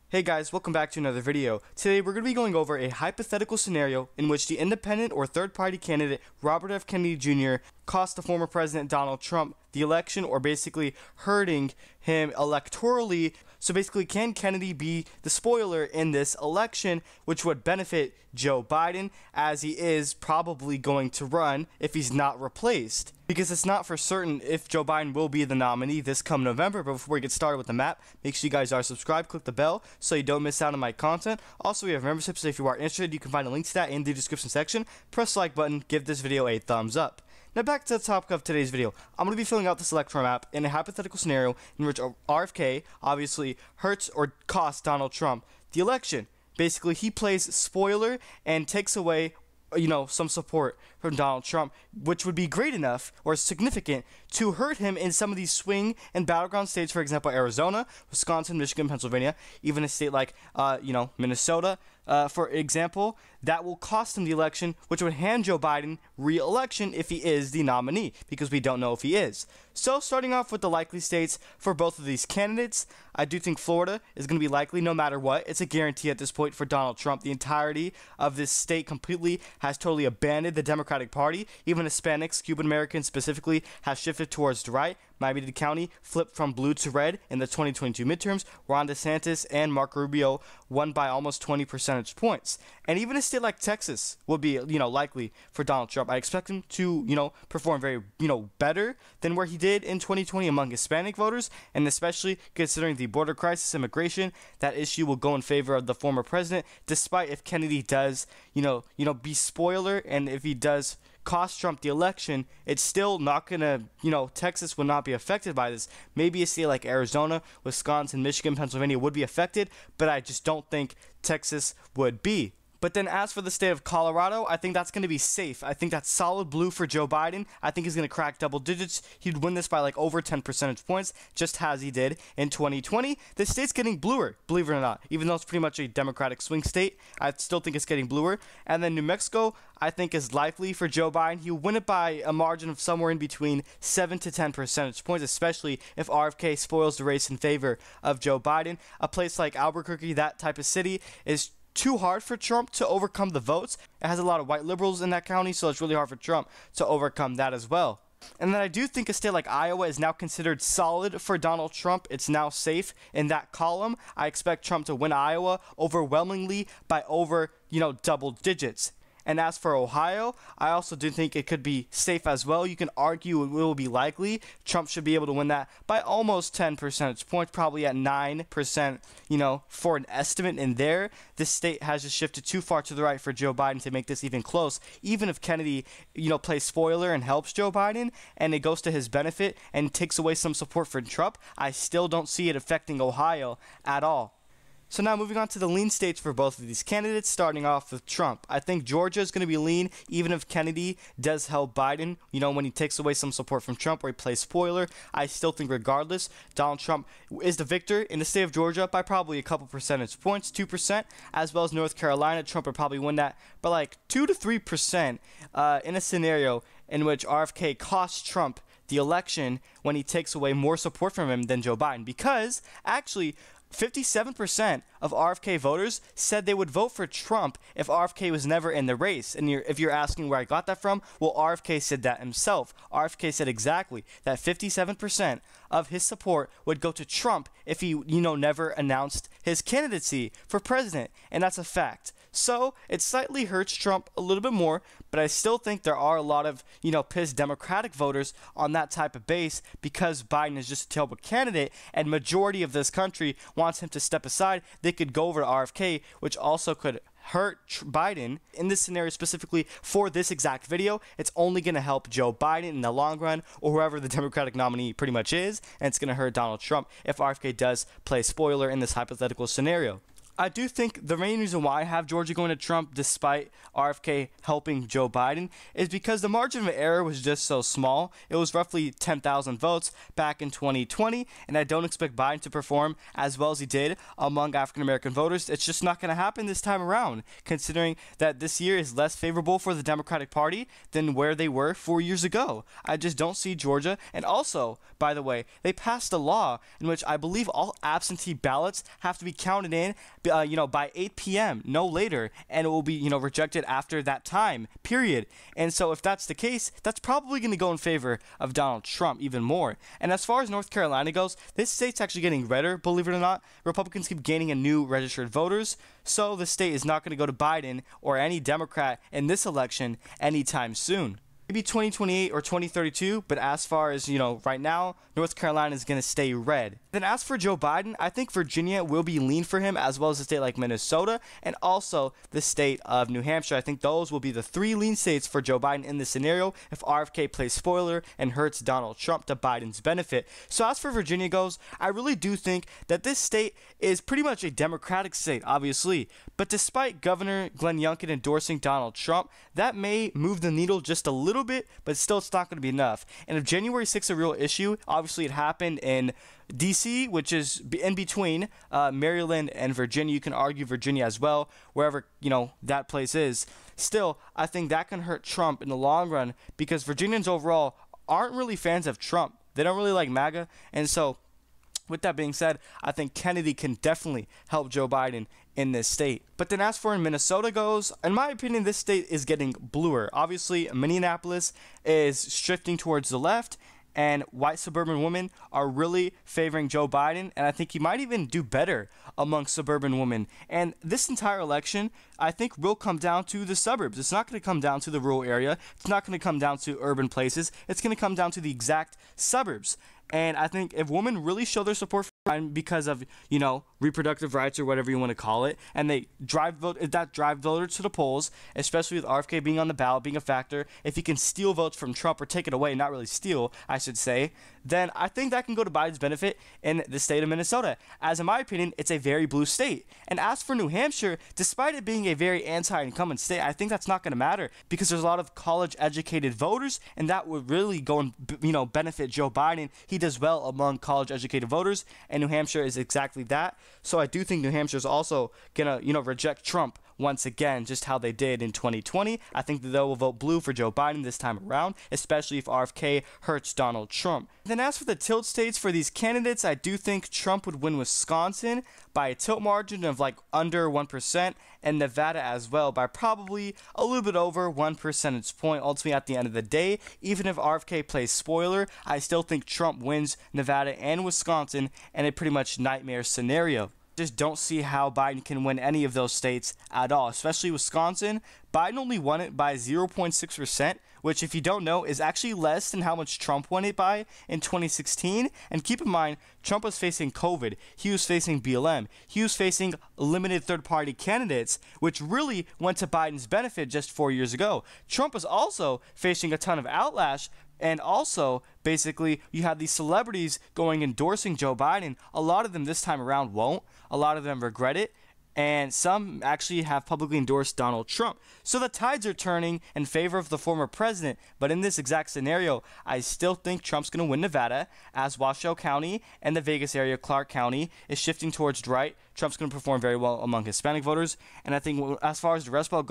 Hey guys, welcome back to another video. Today we're going to be going over a hypothetical scenario in which the independent or third-party candidate Robert F. Kennedy Jr. cost the former President Donald Trump the election, or basically hurting him electorally. So basically, can Kennedy be the spoiler in this election, which would benefit Joe Biden, as he is probably going to run if he's not replaced? Because it's not for certain if Joe Biden will be the nominee this come November. But before we get started with the map, make sure you guys are subscribed, click the bell so you don't miss out on my content. Also, we have memberships, so if you are interested, you can find a link to that in the description section. Press the like button, give this video a thumbs up. Now back to the topic of today's video. I'm going to be filling out this electoral map in a hypothetical scenario in which RFK obviously hurts or costs Donald Trump the election. Basically, he plays spoiler and takes away some support from Donald Trump, which would be great enough or significant to hurt him in some of these swing and battleground states, for example, Arizona, Wisconsin, Michigan, Pennsylvania, even a state like, Minnesota, for example, that will cost him the election, which would hand Joe Biden re-election if he is the nominee, because we don't know if he is. So, starting off with the likely states for both of these candidates, I do think Florida is going to be likely no matter what. It's a guarantee at this point for Donald Trump. The entirety of this state completely has totally abandoned the Democratic Party. Even Hispanics, Cuban Americans specifically, have shifted towards the right. Miami-Dade County flipped from blue to red in the 2022 midterms. Ron DeSantis and Marco Rubio won by almost 20 percentage points. And even a state like Texas will be, likely for Donald Trump. I expect him to, perform very, better than where he did in 2020 among Hispanic voters, and especially considering the border crisis, immigration, that issue will go in favor of the former president, despite if Kennedy does, be spoiler, and if he does cost Trump the election, it's still not gonna, Texas will not be affected by this. Maybe a state like Arizona, Wisconsin, Michigan, Pennsylvania would be affected, but I just don't think Texas would be. But then as for the state of Colorado, I think that's going to be safe. I think that's solid blue for Joe Biden. I think he's going to crack double digits. He'd win this by like over 10 percentage points, just as he did in 2020. The state's getting bluer, believe it or not. Even though it's pretty much a Democratic swing state, I still think it's getting bluer. And then New Mexico, I think, is likely for Joe Biden. He'll win it by a margin of somewhere in between 7 to 10 percentage points, especially if RFK spoils the race in favor of Joe Biden. A place like Albuquerque, that type of city, is too hard for Trump to overcome the votes. It has a lot of white liberals in that county, so it's really hard for Trump to overcome that as well. And then I do think a state like Iowa is now considered solid for Donald Trump. It's now safe in that column. I expect Trump to win Iowa overwhelmingly by over, double digits. And as for Ohio, I also do think it could be safe as well. You can argue it will be likely. Trump should be able to win that by almost 10 percentage points, probably at 9%, for an estimate in there. This state has just shifted too far to the right for Joe Biden to make this even close. Even if Kennedy, plays spoiler and helps Joe Biden, and it goes to his benefit and takes away some support for Trump, I still don't see it affecting Ohio at all. So now moving on to the lean states for both of these candidates, starting off with Trump. I think Georgia is going to be lean, even if Kennedy does help Biden, when he takes away some support from Trump or he plays spoiler. I still think regardless, Donald Trump is the victor in the state of Georgia by probably a couple percentage points, 2%, as well as North Carolina. Trump would probably win that by like 2 to 3% in a scenario in which RFK costs Trump the election when he takes away more support from him than Joe Biden, because actually 57% of RFK voters said they would vote for Trump if RFK was never in the race. And if you're asking where I got that from, well, RFK said that himself. RFK said exactly that 57% of his support would go to Trump if he, never announced his candidacy for president. And that's a fact. So it slightly hurts Trump a little bit more, but I still think there are a lot of, pissed Democratic voters on that type of base because Biden is just a terrible candidate and majority of this country wants him to step aside. They could go over to RFK, which also could hurt Biden. In this scenario specifically for this exact video, it's only going to help Joe Biden in the long run, or whoever the Democratic nominee pretty much is, and it's going to hurt Donald Trump if RFK does play spoiler in this hypothetical scenario. I do think the main reason why I have Georgia going to Trump despite RFK helping Joe Biden is because the margin of error was just so small. It was roughly 10,000 votes back in 2020, and I don't expect Biden to perform as well as he did among African American voters. It's just not going to happen this time around, considering that this year is less favorable for the Democratic Party than where they were 4 years ago. I just don't see Georgia. And also, by the way, they passed a law in which I believe all absentee ballots have to be counted in by 8 p.m., no later, and it will be, rejected after that time, period. And so if that's the case, that's probably going to go in favor of Donald Trump even more. And as far as North Carolina goes, this state's actually getting redder, believe it or not. Republicans keep gaining a new registered voters, so the state is not going to go to Biden or any Democrat in this election anytime soon. Maybe 2028 or 2032, but as far as, right now, North Carolina is going to stay red. Then as for Joe Biden, I think Virginia will be lean for him, as well as a state like Minnesota and also the state of New Hampshire. I think those will be the 3 lean states for Joe Biden in this scenario if RFK plays spoiler and hurts Donald Trump to Biden's benefit. So as for Virginia goes, I really do think that this state is pretty much a Democratic state, obviously. But despite Governor Glenn Youngkin endorsing Donald Trump, that may move the needle just a little bit, but still it's not going to be enough. And if January 6th is a real issue, obviously it happened in DC, which is in between Maryland and Virginia. You can argue Virginia as well, wherever that place is. Still, I think that can hurt Trump in the long run because Virginians overall aren't really fans of Trump. They don't really like MAGA, and so with that being said, I think Kennedy can definitely help Joe Biden in this state. But then as for in Minnesota goes, in my opinion, this state is getting bluer. Obviously, Minneapolis is shifting towards the left, and white suburban women are really favoring Joe Biden, and I think he might even do better among suburban women. And this entire election, I think, will come down to the suburbs. It's not going to come down to the rural area. It's not going to come down to urban places. It's going to come down to the exact suburbs. And I think if women really show their support for Biden because of, reproductive rights or whatever you want to call it, and they drive voters to the polls, especially with RFK being on the ballot, being a factor, if he can steal votes from Trump or take it away, not really steal, I should say, then I think that can go to Biden's benefit in the state of Minnesota. As in my opinion, it's a very blue state. And as for New Hampshire, despite it being a very anti-incumbent state, I think that's not going to matter because there's a lot of college-educated voters, and that would really go and, benefit Joe Biden. He does well among college-educated voters, and New Hampshire is exactly that. So I do think New Hampshire is also going to, reject Trump once again, just how they did in 2020. I think that they will vote blue for Joe Biden this time around, especially if RFK hurts Donald Trump. Then as for the tilt states for these candidates, I do think Trump would win Wisconsin by a tilt margin of like under 1%, and Nevada as well by probably a little bit over 1 percentage point. Ultimately, at the end of the day, even if RFK plays spoiler, I still think Trump wins Nevada and Wisconsin in a pretty much nightmare scenario. Just don't see how Biden can win any of those states at all, especially Wisconsin. Biden only won it by 0.6%, which, if you don't know, is actually less than how much Trump won it by in 2016. And keep in mind, Trump was facing COVID. He was facing BLM. He was facing limited third-party candidates, which really went to Biden's benefit just 4 years ago. Trump was also facing a ton of outlash. And also, basically, you have these celebrities going endorsing Joe Biden. A lot of them this time around won't. A lot of them regret it. And some actually have publicly endorsed Donald Trump. So the tides are turning in favor of the former president. But in this exact scenario, I still think Trump's going to win Nevada, as Washoe County and the Vegas area, Clark County, is shifting towards the right. Trump's going to perform very well among Hispanic voters. And I think as far as the Rust Belt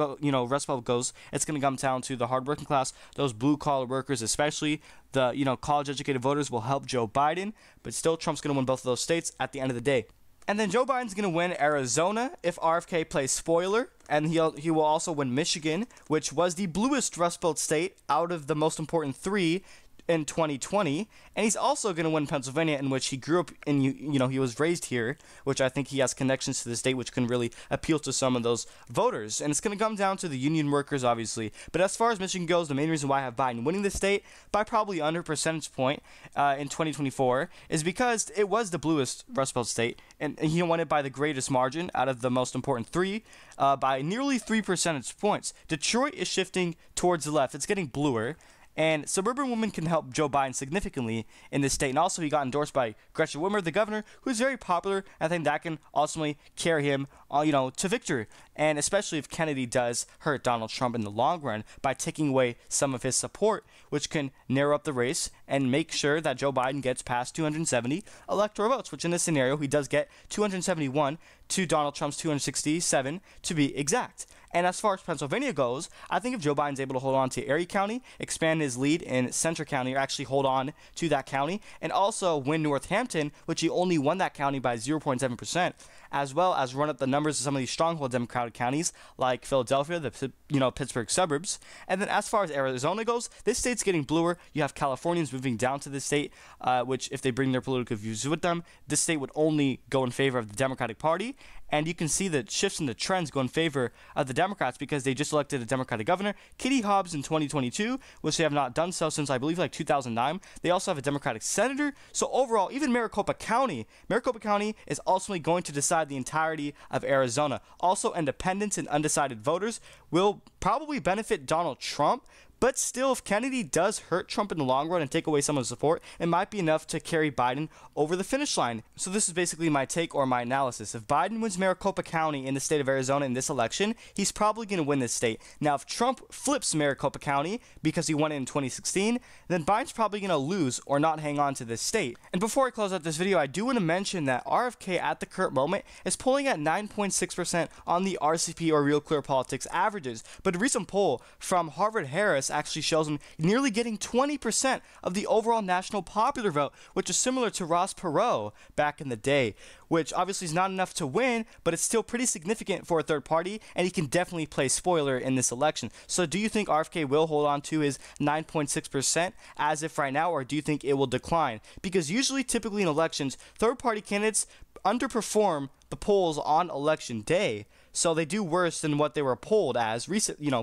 goes, it's going to come down to the hardworking class, those blue-collar workers, especially the college-educated voters will help Joe Biden. But still, Trump's going to win both of those states at the end of the day. And then Joe Biden's going to win Arizona if RFK plays spoiler. And he will also win Michigan, which was the bluest Rust Belt state out of the most important 3 in 2020. And he's also going to win Pennsylvania, in which he grew up in, he was raised here, which I think he has connections to the state, which can really appeal to some of those voters. And it's going to come down to the union workers, obviously. But as far as Michigan goes, the main reason why I have Biden winning the state by probably under a percentage point in 2024 is because it was the bluest Rust Belt state, and he won it by the greatest margin out of the most important 3, by nearly 3 percentage points. Detroit is shifting towards the left. It's getting bluer. And suburban women can help Joe Biden significantly in this state. And also, he got endorsed by Gretchen Whitmer, the governor, who's very popular. I think that can ultimately carry him, to victory. And especially if Kennedy does hurt Donald Trump in the long run by taking away some of his support, which can narrow up the race and make sure that Joe Biden gets past 270 electoral votes, which in this scenario, he does get 271 to Donald Trump's 267 to be exact. And as far as Pennsylvania goes, I think if Joe Biden's able to hold on to Erie County, expand his lead in Centre County, or actually hold on to that county, and also win Northampton, which he only won that county by 0.7%, as well as run up the numbers of some of these stronghold Democratic counties like Philadelphia, the Pittsburgh suburbs. And then as far as Arizona goes, this state's getting bluer. You have Californians moving down to this state, which if they bring their political views with them, this state would only go in favor of the Democratic Party. And you can see the shifts in the trends go in favor of the Democrats because they just elected a Democratic governor, Kitty Hobbs, in 2022, which they have not done so since, I believe, like 2009. They also have a Democratic senator. So overall, even Maricopa County is ultimately going to decide the entirety of Arizona. Also, independents and undecided voters will probably benefit Donald Trump. But still, if Kennedy does hurt Trump in the long run and take away some of the support, it might be enough to carry Biden over the finish line. So this is basically my take or my analysis. If Biden wins Maricopa County in the state of Arizona in this election, he's probably going to win this state. Now, if Trump flips Maricopa County because he won it in 2016, then Biden's probably going to lose or not hang on to this state. And before I close out this video, I do want to mention that RFK at the current moment is polling at 9.6% on the RCP or Real Clear Politics averages. But a recent poll from Harvard-Harris actually shows him nearly getting 20% of the overall national popular vote, which is similar to Ross Perot back in the day, which obviously is not enough to win, but it's still pretty significant for a third party, and he can definitely play spoiler in this election. So do you think RFK will hold on to his 9.6% as if right now, or do you think it will decline? Because usually, typically in elections, third party candidates underperform the polls on election day, so they do worse than what they were polled as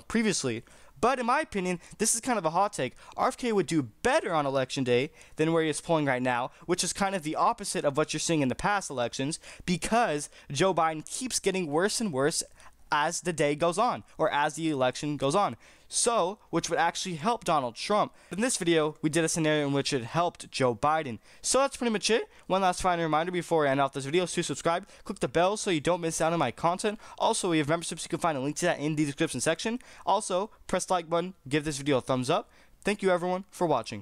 previously. But in my opinion, this is kind of a hot take. RFK would do better on election day than where he is polling right now, which is kind of the opposite of what you're seeing in the past elections, because Joe Biden keeps getting worse and worse as the day goes on, or as the election goes on. So, which would actually help Donald Trump. In this video, we did a scenario in which it helped Joe Biden. So that's pretty much it. One last final reminder before I end off this video is to subscribe, click the bell so you don't miss out on my content. Also, we have memberships, you can find a link to that in the description section. Also, press the like button, give this video a thumbs up. Thank you everyone for watching.